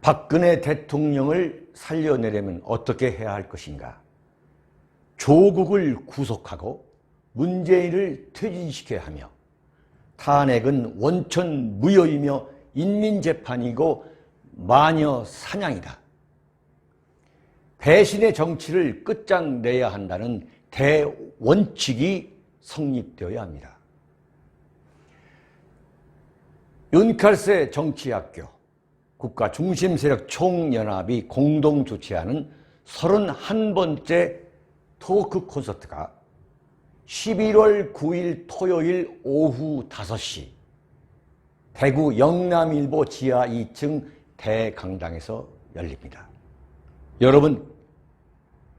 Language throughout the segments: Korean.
박근혜 대통령을 살려내려면 어떻게 해야 할 것인가? 조국을 구속하고 문재인을 퇴진시켜야 하며, 탄핵은 원천 무효이며 인민재판이고 마녀 사냥이다. 배신의 정치를 끝장내야 한다는 대원칙이 성립되어야 합니다. 윤칼세 정치학교 국가중심세력 총연합이 공동 주최하는 31번째 토크 콘서트가 11월 9일 토요일 오후 5시 대구 영남일보 지하 2층 대강당에서 열립니다. 여러분,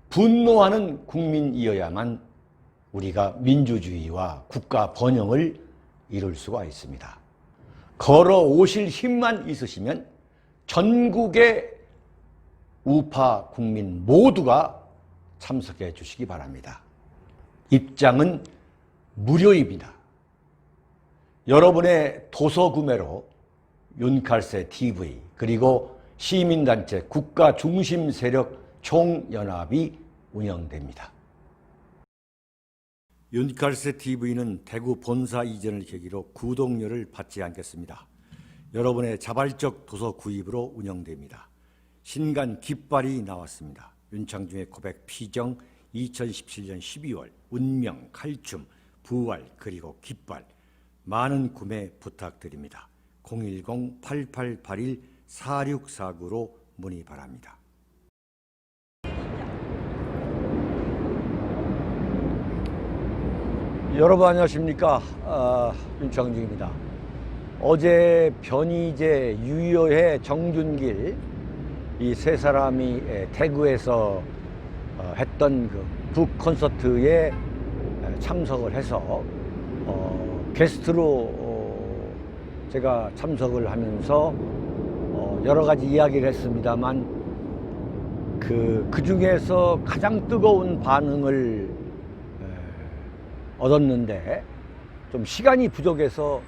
분노하는 국민이어야만 우리가 민주주의와 국가 번영을 이룰 수가 있습니다. 걸어오실 힘만 있으시면 전국의 우파 국민 모두가 참석해 주시기 바랍니다. 입장은 무료입니다. 여러분의 도서 구매로 윤칼세 TV 그리고 시민단체 국가중심세력 총연합이 운영됩니다. 윤칼세 TV는 대구 본사 이전을 계기로 구독료를 받지 않겠습니다. 여러분의 자발적 도서 구입으로 운영됩니다. 신간 깃발이 나왔습니다. 윤창중의 고백 피정 2017년 12월 운명, 칼춤, 부활 그리고 깃발 많은 구매 부탁드립니다. 010-8881-4649로 문의 바랍니다. 여러분 안녕하십니까? 윤창중입니다. 어제 변희재, 유여해, 정준길 이 세 사람이 대구에서 했던 그 북 콘서트에 참석을 해서 게스트로 제가 참석을 하면서 여러 가지 이야기를 했습니다만 그 중에서 가장 뜨거운 반응을 얻었는데 좀 시간이 부족해서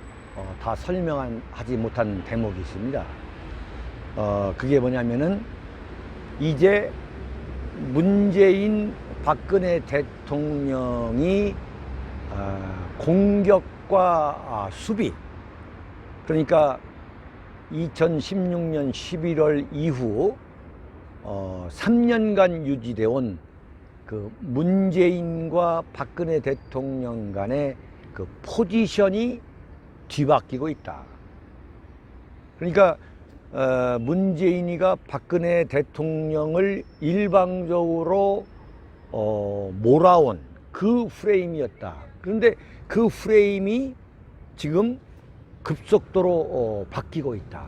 다 설명하지 못한 대목이 있습니다. 그게 뭐냐면은 이제 문재인 박근혜 대통령이 공격과 수비, 그러니까 2016년 11월 이후 3년간 유지되어 온 그 문재인과 박근혜 대통령 간의 그 포지션이 뒤바뀌고 있다. 그러니까 문재인이가 박근혜 대통령을 일방적으로 몰아온 그 프레임이었다. 그런데 그 프레임이 지금 급속도로 바뀌고 있다.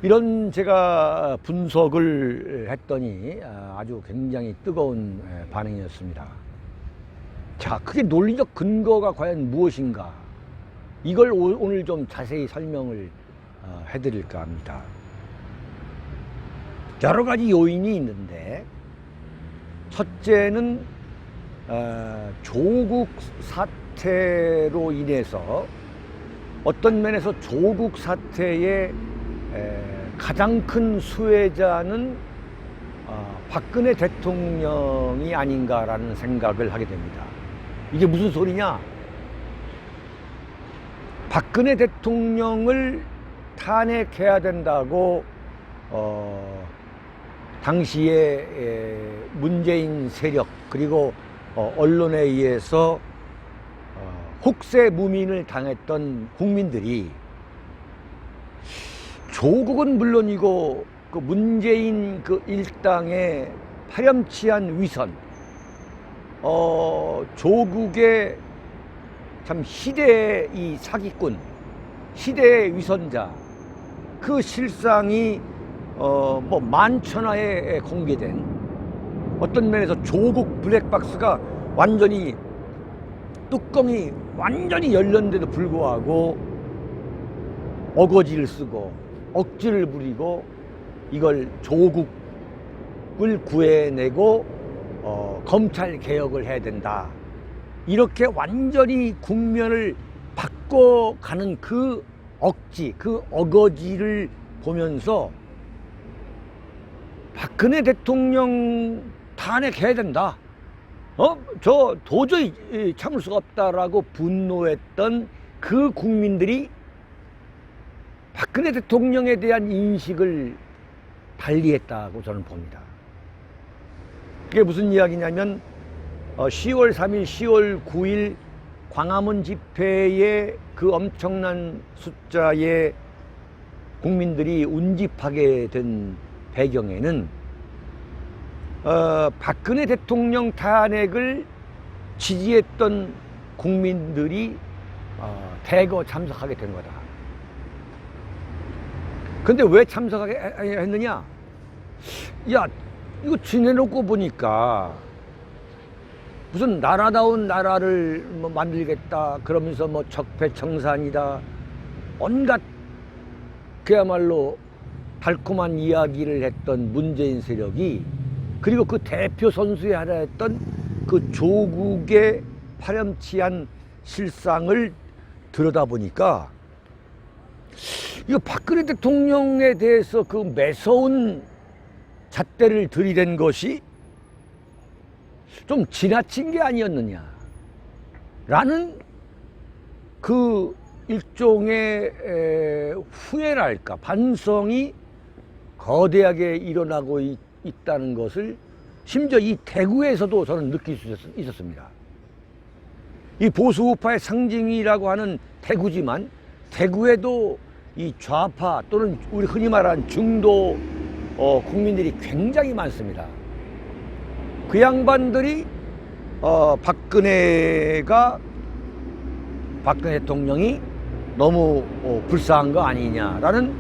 이런 제가 분석을 했더니 아주 굉장히 뜨거운 반응이었습니다. 자, 그게 논리적 근거가 과연 무엇인가? 이걸 오늘 좀 자세히 설명을 해드릴까 합니다. 여러 가지 요인이 있는데, 첫째는 조국 사태로 인해서 어떤 면에서 조국 사태의 가장 큰 수혜자는 박근혜 대통령이 아닌가라는 생각을 하게 됩니다. 이게 무슨 소리냐? 박근혜 대통령을 탄핵해야 된다고 당시에 문재인 세력 그리고 언론에 의해서 혹세무민을 당했던 국민들이 조국은 물론이고 그 문재인 그 일당의 파렴치한 위선, 조국의 참 시대의 이 사기꾼, 시대의 위선자, 그 실상이 뭐 만천하에 공개된 어떤 면에서 조국 블랙박스가 완전히 뚜껑이 완전히 열렸는데도 불구하고 어거지를 쓰고 억지를 부리고 이걸 조국을 구해내고 검찰 개혁을 해야 된다. 이렇게 완전히 국면을 바꿔가는 그 억지, 그 어거지를 보면서 박근혜 대통령 탄핵해야 된다. 저 도저히 참을 수가 없다라고 분노했던 그 국민들이 박근혜 대통령에 대한 인식을 달리했다고 저는 봅니다. 그게 무슨 이야기냐면 10월 3일, 10월 9일 광화문 집회에 그 엄청난 숫자의 국민들이 운집하게 된 배경에는 박근혜 대통령 탄핵을 지지했던 국민들이 대거 참석하게 된 거다. 근데 왜 참석하게 했느냐? 야, 이거 지내놓고 보니까 무슨 나라다운 나라를 뭐 만들겠다 그러면서 뭐 적폐청산이다 온갖 그야말로 달콤한 이야기를 했던 문재인 세력이, 그리고 그 대표 선수에 하나 했던 그 조국의 파렴치한 실상을 들여다보니까 이거 박근혜 대통령에 대해서 그 매서운 잣대를 들이댄 것이 좀 지나친 게 아니었느냐 라는 그 일종의 후회랄까 반성이 거대하게 일어나고 있다는 것을 심지어 이 대구에서도 저는 느낄 수 있었습니다. 이 보수우파의 상징이라고 하는 대구지만 대구에도 이 좌파 또는 우리 흔히 말하는 중도 국민들이 굉장히 많습니다. 그 양반들이 박근혜 대통령이 너무 불쌍한 거 아니냐라는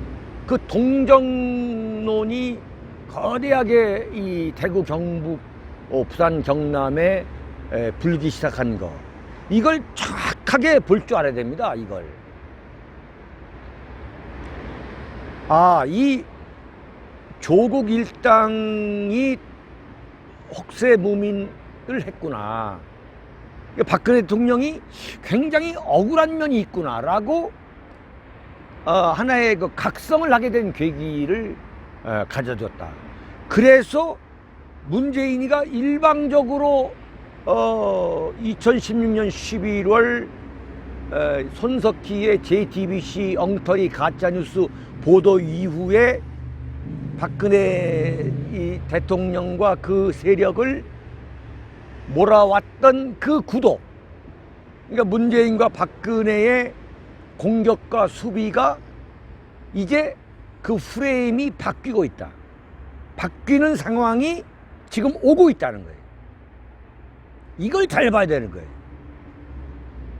그 동정론이 거대하게 이 대구 경북 부산 경남에 불기 시작한 거, 이걸 정확하게 볼 줄 알아야 됩니다. 이걸 이 조국 일당이 혹세무민을 했구나, 박근혜 대통령이 굉장히 억울한 면이 있구나라고 하나의 그 각성을 하게 된 계기를 가져줬다. 그래서 문재인이가 일방적으로 2016년 11월 손석희의 JTBC 엉터리 가짜뉴스 보도 이후에 박근혜 대통령과 그 세력을 몰아왔던 그 구도, 그러니까 문재인과 박근혜의 공격과 수비가 이제 그 프레임이 바뀌고 있다. 바뀌는 상황이 지금 오고 있다는 거예요. 이걸 잘 봐야 되는 거예요.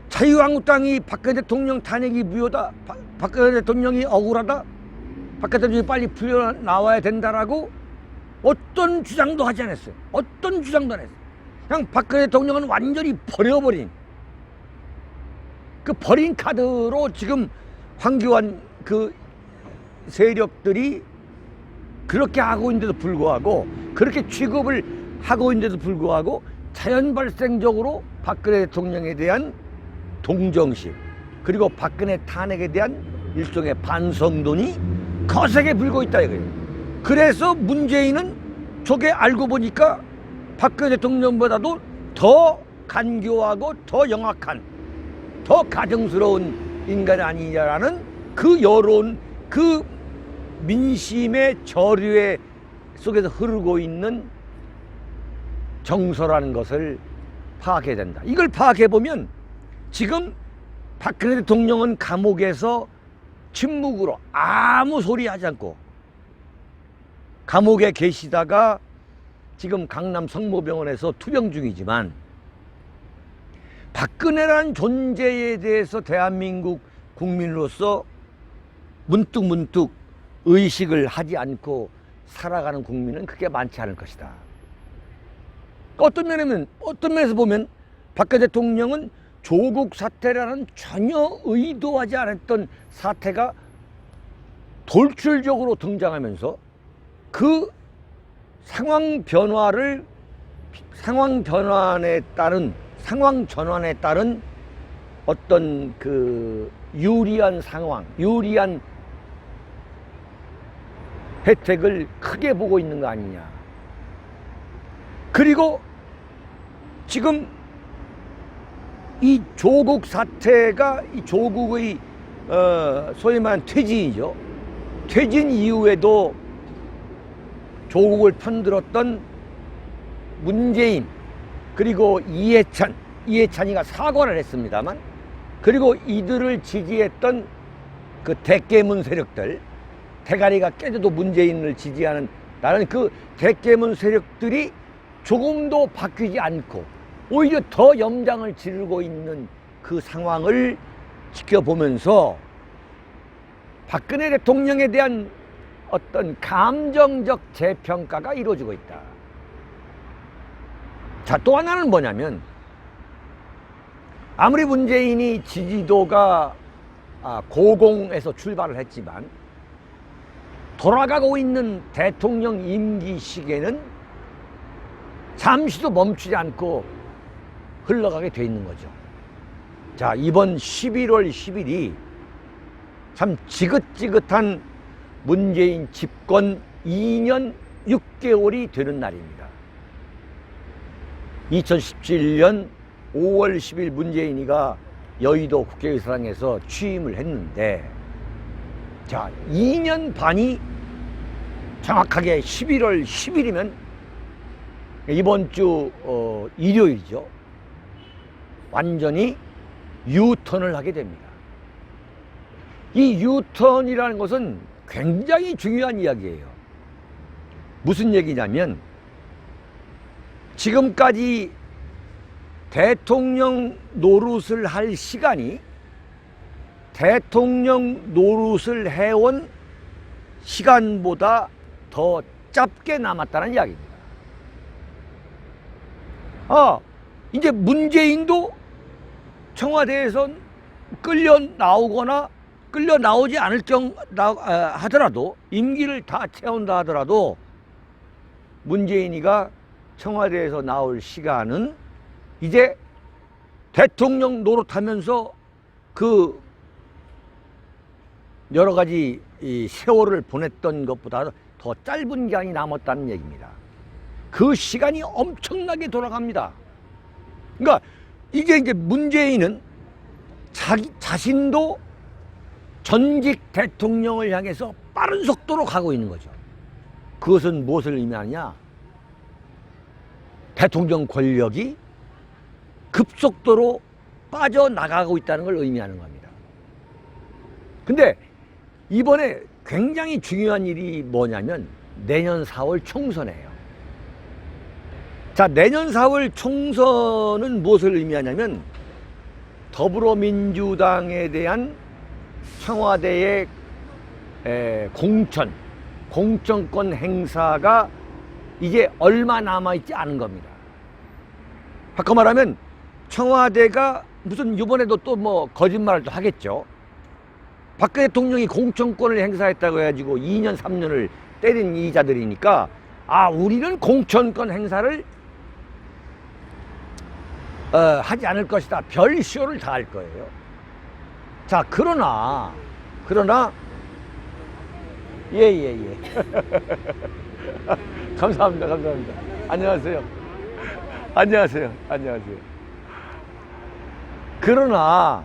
자유한국당이 박근혜 대통령 탄핵이 무효다, 박근혜 대통령이 억울하다, 박근혜 대통령이 빨리 풀려 나와야 된다라고 어떤 주장도 하지 않았어요. 어떤 주장도 안 했어요. 그냥 박근혜 대통령은 완전히 버려버린, 그 버린 카드로 지금 황교안 그 세력들이 그렇게 하고 있는데도 불구하고, 그렇게 취급을 하고 있는데도 불구하고 자연 발생적으로 박근혜 대통령에 대한 동정심, 그리고 박근혜 탄핵에 대한 일종의 반성론이 거세게 불고 있다 이거예요. 그래서 문재인은 저게 알고 보니까 박근혜 대통령보다도 더 간교하고 더 영악한, 더 가증스러운 인간 아니냐라는 그 여론, 그 민심의 저류에 속에서 흐르고 있는 정서라는 것을 파악해야 된다. 이걸 파악해보면 지금 박근혜 대통령은 감옥에서 침묵으로 아무 소리 하지 않고 감옥에 계시다가 지금 강남 성모병원에서 투병 중이지만, 박근혜라는 존재에 대해서 대한민국 국민으로서 문득문득 의식을 하지 않고 살아가는 국민은 그렇게 많지 않을 것이다. 어떤 면에서 보면 박근혜 대통령은 조국 사태라는 전혀 의도하지 않았던 사태가 돌출적으로 등장하면서 그 상황 전환에 따른 어떤 그 유리한 상황, 유리한 혜택을 크게 보고 있는 거 아니냐. 그리고 지금 이 조국 사태가 이 조국의 소위 말하는 퇴진이죠. 퇴진 이후에도 조국을 편들었던 문재인 그리고 이해찬이가 사과를 했습니다만, 그리고 이들을 지지했던 그 대깨문 세력들, 대가리가 깨져도 문재인을 지지하는 나는 그 대깨문 세력들이 조금도 바뀌지 않고 오히려 더 염장을 지르고 있는 그 상황을 지켜보면서 박근혜 대통령에 대한 어떤 감정적 재평가가 이루어지고 있다. 자, 또 하나는 뭐냐면, 아무리 문재인이 지지도가 고공에서 출발을 했지만 돌아가고 있는 대통령 임기 시계는 잠시도 멈추지 않고 흘러가게 돼 있는 거죠. 자, 이번 11월 10일이 참 지긋지긋한 문재인 집권 2년 6개월이 되는 날입니다. 2017년 5월 10일 문재인이가 여의도 국회의사당에서 취임을 했는데, 자, 2년 반이 정확하게 11월 10일이면 이번 주 일요일이죠. 완전히 유턴을 하게 됩니다. 이 유턴이라는 것은 굉장히 중요한 이야기예요. 무슨 얘기냐면, 지금까지 대통령 노릇을 할 시간이 대통령 노릇을 해온 시간보다 더 짧게 남았다는 이야기입니다. 이제 문재인도 청와대에서 끌려 나오거나 끌려 나오지 않을 하더라도, 임기를 다 채운다 하더라도 문재인이가 청와대에서 나올 시간은 이제 대통령 노릇하면서 그 여러 가지 이 세월을 보냈던 것보다 더 짧은 기간이 남았다는 얘기입니다. 그 시간이 엄청나게 돌아갑니다. 그러니까 이게 이제 문재인은 자신도 전직 대통령을 향해서 빠른 속도로 가고 있는 거죠. 그것은 무엇을 의미하느냐? 대통령 권력이 급속도로 빠져나가고 있다는 걸 의미하는 겁니다. 근데 이번에 굉장히 중요한 일이 뭐냐면 내년 4월 총선이에요. 자, 내년 4월 총선은 무엇을 의미하냐면 더불어민주당에 대한 청와대의 공천권 행사가 이제 얼마 남아있지 않은 겁니다. 바꿔 말하면 청와대가 무슨 이번에도 또 뭐 거짓말을 또 하겠죠. 박근혜 대통령이 공천권을 행사했다고 해가지고 2년 3년을 때린 이자들이니까, 우리는 공천권 행사를 하지 않을 것이다. 별 쇼를 다 할 거예요. 자, 그러나 예. 감사합니다. 안녕하세요. 그러나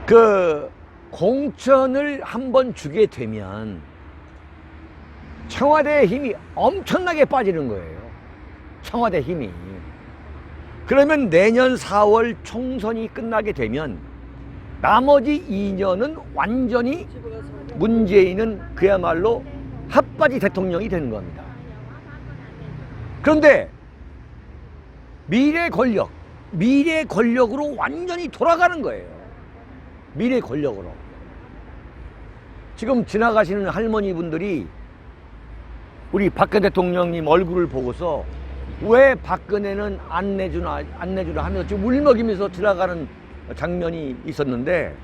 그 공천을 한번 주게 되면 청와대의 힘이 엄청나게 빠지는 거예요. 청와대 힘이. 그러면 내년 4월 총선이 끝나게 되면 나머지 2년은 완전히 문재인은 그야말로 핫바지 대통령이 되는 겁니다. 그런데 미래 권력으로 완전히 돌아가는 거예요. 미래 권력으로. 지금 지나가시는 할머니 분들이 우리 박근혜 대통령님 얼굴을 보고서 왜 박근혜는 안 내주나 하면서 지금 울먹이면서 지나가는 장면이 있었는데,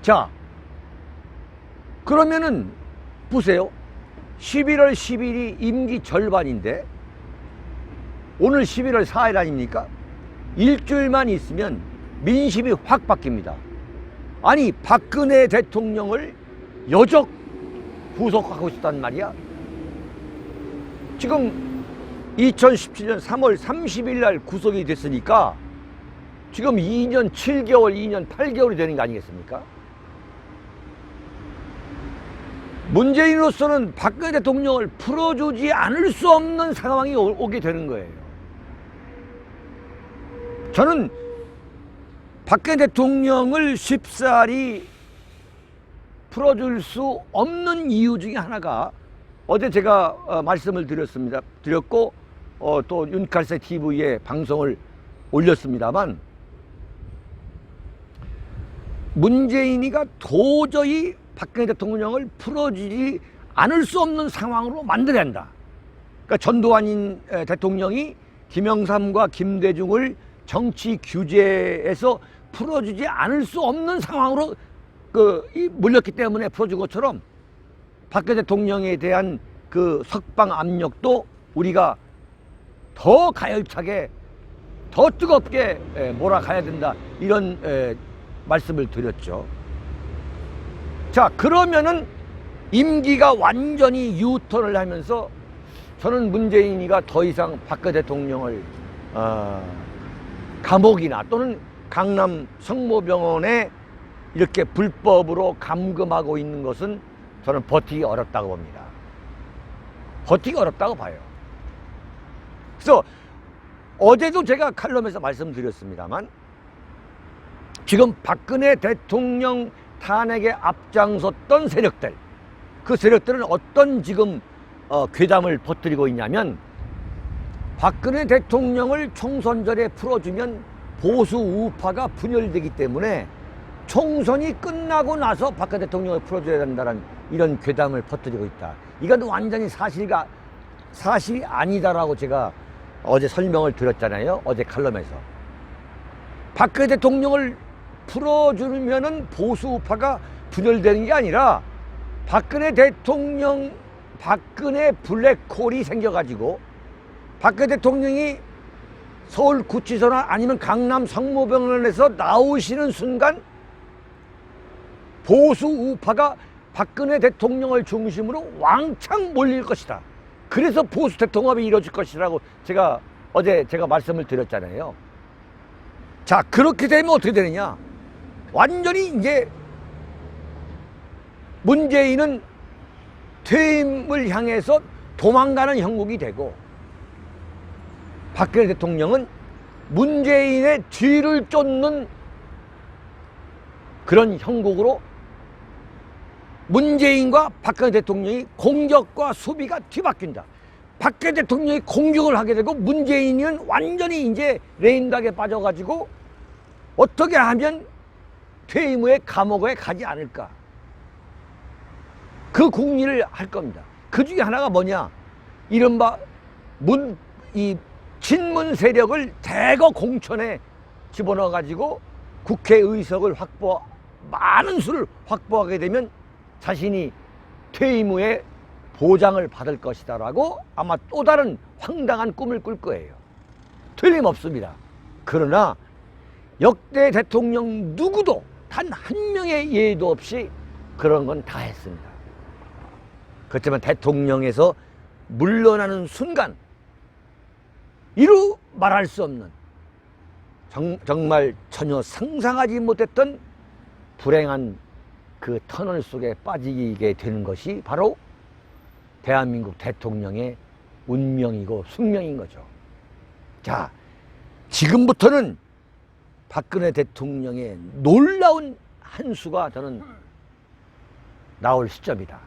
자, 그러면은 보세요. 11월 10일이 임기 절반인데 오늘 11월 4일 아닙니까? 일주일만 있으면 민심이 확 바뀝니다. 아니, 박근혜 대통령을 여적 구속하고 있었단 말이야. 지금 2017년 3월 30일 날 구속이 됐으니까 지금 2년 7개월, 2년 8개월이 되는 거 아니겠습니까? 문재인으로서는 박근혜 대통령을 풀어주지 않을 수 없는 상황이 오게 되는 거예요. 저는 박근혜 대통령을 쉽사리 풀어줄 수 없는 이유 중에 하나가 어제 제가 말씀을 드렸고 또 윤칼세 TV에 방송을 올렸습니다만 문재인이가 도저히 박근혜 대통령을 풀어주지 않을 수 없는 상황으로 만들어야 한다. 그러니까 전두환 대통령이 김영삼과 김대중을 정치 규제에서 풀어주지 않을 수 없는 상황으로 몰렸기 때문에 풀어준 것처럼 박근혜 대통령에 대한 그 석방 압력도 우리가 더 가열차게 더 뜨겁게 몰아가야 된다, 이런 말씀을 드렸죠. 자, 그러면은 임기가 완전히 유턴을 하면서 저는 문재인이가 더 이상 박근혜 대통령을 감옥이나 또는 강남 성모병원에 이렇게 불법으로 감금하고 있는 것은 저는 버티기 어렵다고 봅니다. 버티기 어렵다고 봐요. 그래서 어제도 제가 칼럼에서 말씀드렸습니다만 지금 박근혜 대통령 탄핵에 앞장섰던 세력들, 그 세력들은 어떤 지금 괴담을 퍼뜨리고 있냐면 박근혜 대통령을 총선 전에 풀어주면 보수 우파가 분열되기 때문에 총선이 끝나고 나서 박근혜 대통령을 풀어줘야 된다는 이런 괴담을 퍼뜨리고 있다. 이건 완전히 사실이 아니다라고 제가 어제 설명을 드렸잖아요. 어제 칼럼에서. 박근혜 대통령을 풀어주면은 보수 우파가 분열되는 게 아니라 박근혜 대통령, 박근혜 블랙홀이 생겨가지고 박근혜 대통령이 서울구치소나 아니면 강남 성모병원에서 나오시는 순간 보수 우파가 박근혜 대통령을 중심으로 왕창 몰릴 것이다. 그래서 보수 대통합이 이루어질 것이라고 어제 제가 말씀을 드렸잖아요. 자, 그렇게 되면 어떻게 되느냐? 완전히 이제 문재인은 퇴임을 향해서 도망가는 형국이 되고 박근혜 대통령은 문재인의 뒤를 쫓는 그런 형국으로 문재인과 박근혜 대통령이 공격과 수비가 뒤바뀐다. 박근혜 대통령이 공격을 하게 되고 문재인은 완전히 이제 레인닥에 빠져가지고 어떻게 하면 퇴임 후에 감옥에 가지 않을까. 그 궁리를 할 겁니다. 그 중에 하나가 뭐냐? 이른바 친문 세력을 대거 공천에 집어넣어가지고 국회의석을 많은 수를 확보하게 되면 자신이 퇴임 후에 보장을 받을 것이다라고 아마 또 다른 황당한 꿈을 꿀 거예요. 틀림없습니다. 그러나 역대 대통령 누구도 단 한 명의 예도 없이 그런 건 다 했습니다. 그렇지만 대통령에서 물러나는 순간 이루 말할 수 없는 정말 전혀 상상하지 못했던 불행한 그 터널 속에 빠지게 되는 것이 바로 대한민국 대통령의 운명이고 숙명인 거죠. 자, 지금부터는 박근혜 대통령의 놀라운 한 수가 저는 나올 시점이다.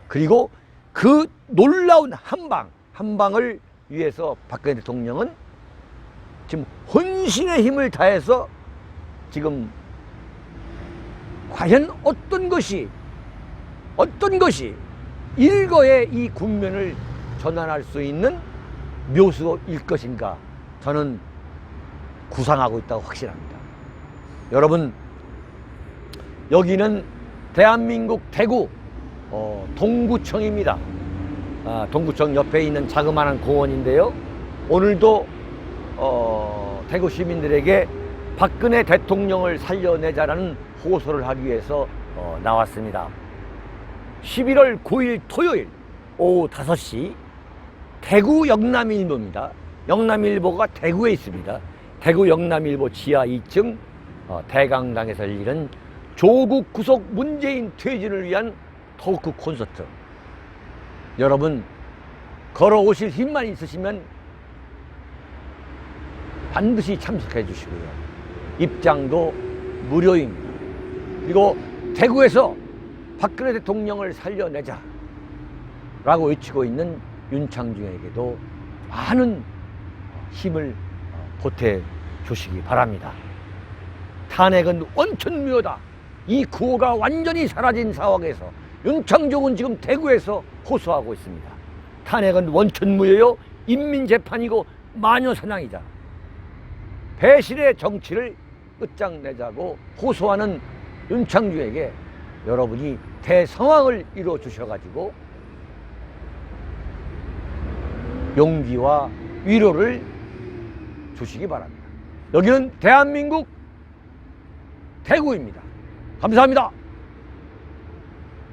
그리고 그 놀라운 한 방을 위해서 박근혜 대통령은 지금 혼신의 힘을 다해서 지금 과연 어떤 것이 일거에 이 국면을 전환할 수 있는 묘수일 것인가, 저는 구상하고 있다고 확신합니다. 여러분, 여기는 대한민국 대구 동구청입니다. 동구청 옆에 있는 자그마한 공원인데요. 오늘도 대구 시민들에게 박근혜 대통령을 살려내자라는 호소를 하기 위해서 나왔습니다. 11월 9일 토요일 오후 5시 대구 영남일보입니다. 영남일보가 대구에 있습니다. 대구 영남일보 지하 2층 대강당에서 열리는 조국 구속 문재인 퇴진을 위한 토크 콘서트. 여러분 걸어오실 힘만 있으시면 반드시 참석해 주시고요. 입장도 무료입니다. 그리고 대구에서 박근혜 대통령을 살려내자 라고 외치고 있는 윤창중에게도 많은 힘을 보태 주시기 바랍니다. 탄핵은 원천무효다. 이 구호가 완전히 사라진 상황에서 윤창중은 지금 대구에서 호소하고 있습니다. 탄핵은 원천무효요, 인민재판이고 마녀사냥이다. 배신의 정치를 끝장내자고 호소하는 윤창중에게 여러분이 대성황을 이루어 주셔가지고 용기와 위로를 주시기 바랍니다. 여기는 대한민국 대구입니다. 감사합니다.